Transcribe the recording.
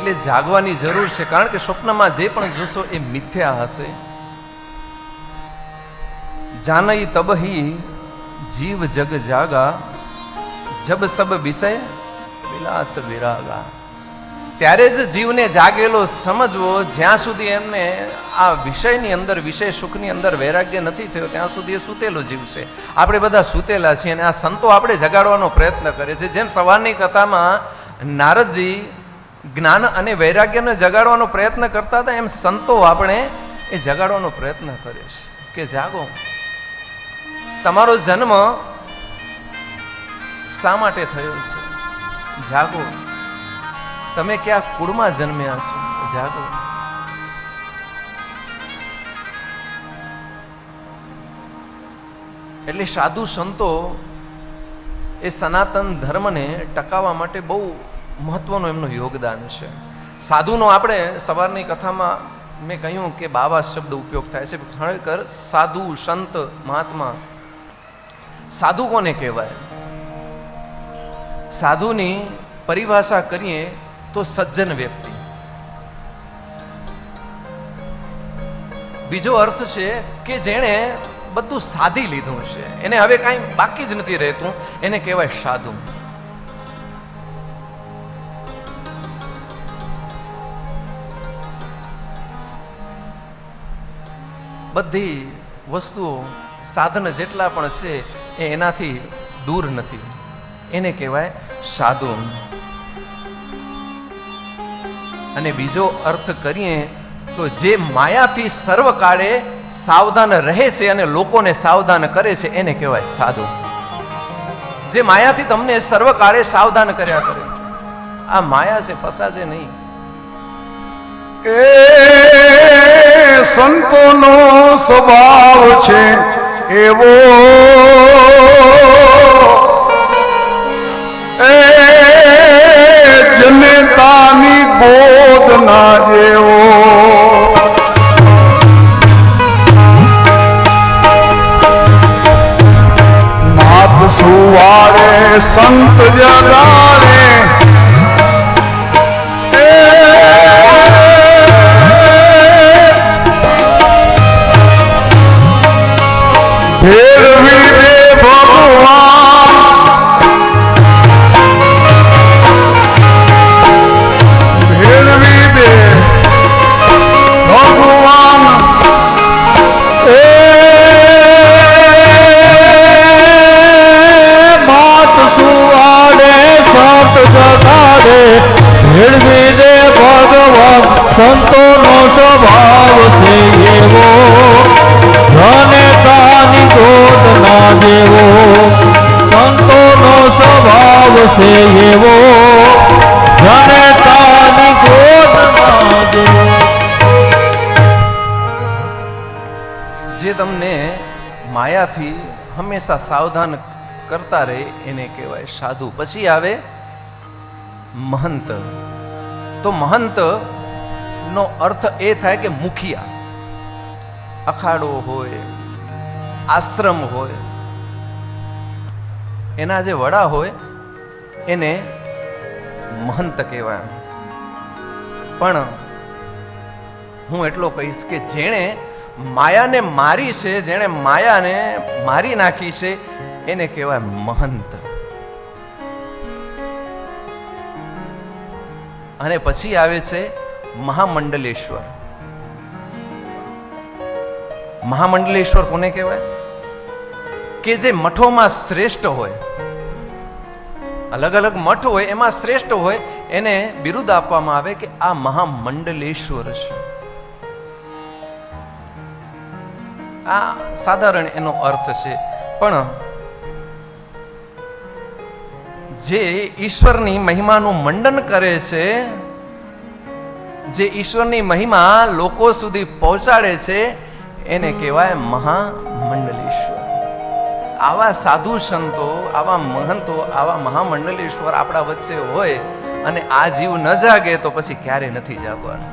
એટલે જાગવાની જરૂર છે, કારણ કે સ્વપ્નમાં જે પણ જોશો એ મિથ્યા હશે. જાનઈ તબહી જીવ જગ જાગા, જબ સબ વિષય વિલાસ વિરાગા. ત્યારે જ જીવને જાગેલો સમજવો, જ્યાં સુધી એમને આ વિષયની અંદર, વિષય સુખની અંદર વૈરાગ્ય નથી થયો ત્યાં સુધી એ સૂતેલો જીવ છે. આપણે બધા સૂતેલા છીએ અને આ સંતો આપણે જગાડવાનો પ્રયત્ન કરે છે. જેમ સવારની કથામાં નારદજી જ્ઞાન અને વૈરાગ્યને જગાડવાનો પ્રયત્ન કરતા હતા, એમ સંતો આપણે એ જગાડવાનો પ્રયત્ન કરે છે કે જાગો. તમારો જન્મ શા માટે થયો છે? જાગો. તમે ક્યાં કુળમાં જન્મ્યા છો? જાગો. એટલે સાધુ સંતો એ સનાતન ધર્મને ટકાવવા માટે બહુ મહત્વનું એમનું યોગદાન છે. સાધુનો આપણે સવારની કથામાં મેં કહ્યું કે બાવા શબ્દ ઉપયોગ થાય છે. ખરેખર સાધુ, સંત, મહાત્મા, સાધુ કોને કહેવાય? સાધુની પરિભાષા કરીએ તો સજ્જન વ્યક્તિ. બીજો અર્થ છે કે જેણે બધું સાધી લીધું છે, એને હવે કાંઈ બાકી જ નથી રહેતું, એને કહેવાય સાધુ. બધી વસ્તુઓ, સાધન જેટલા પણ છે એ એનાથી દૂર નથી, એને કહેવાય સાધુ. અને બીજો અર્થ કરીએ તો જે માયાથી સર્વકાળે સાવધાન રહે છે અને લોકોને સાવધાન કરે છે, એને કહેવાય સાધુ. જે માયાથી તમને સર્વકાળે સાવધાન કર્યા કરે, આ માયા છે, ફસાજે નહીં. એ સંતોનો સ્વભાવ છે એવો, એ જનેતાની ગોદ ના જેવો. નાદ સુવાડે સંત જગાડે, ભેળવી દે ભગવાન, ભેળવી દે ભગવાન. એ માત સુવાડે સંત જગાડે, ભેળવી દે ભગવાન. સંતોનો સ્વભાવ છે એવો, જનેતાની ગોદ ના દેવો. સંતોનો સ્વભાવ છે એવો, જનેતાની ગોદ ના દેવો. જે તમને માયાથી હંમેશા સાવધાન કરતા રહે એને કહેવાય સાધુ. પછી આવે મહંત. તો મહંત નો અર્થ એ થાય કે મુખિયા. અખાડો હોય, આશ્રમ હોય, એના જે વડા હોય એને મહંત કહેવાય. પણ હું એટલો કહીશ કે જેણે માયાને મારી છે, જેણે માયાને મારી નાખી છે, એને કહેવાય મહંત. અને પછી આવે છે મહામંડલેશ્વર. મહામંડલેશ્વર કોને કહેવાય? કે જે મઠોમાં શ્રેષ્ઠ હોય, અલગ અલગ મઠ હોય, એમાં શ્રેષ્ઠ હોય, એને બિરુદ આપવામાં આવે કે આ મહામંડલેશ્વર છે. આ સાધારણ એનો અર્થ છે. પણ જે ઈશ્વરની મહિમાનું મંડન કરે છે, જે ઈશ્વરની મહિમા લોકો સુધી પહોંચાડે છે, એને કહેવાય મહામંડલેશ્વર. આવા સાધુ સંતો, આવા મહંતો, આવા મહામંડલેશ્વર આપણા વચ્ચે હોય અને આ જીવ ન જાગે તો પછી ક્યારે નથી જાગવાનું.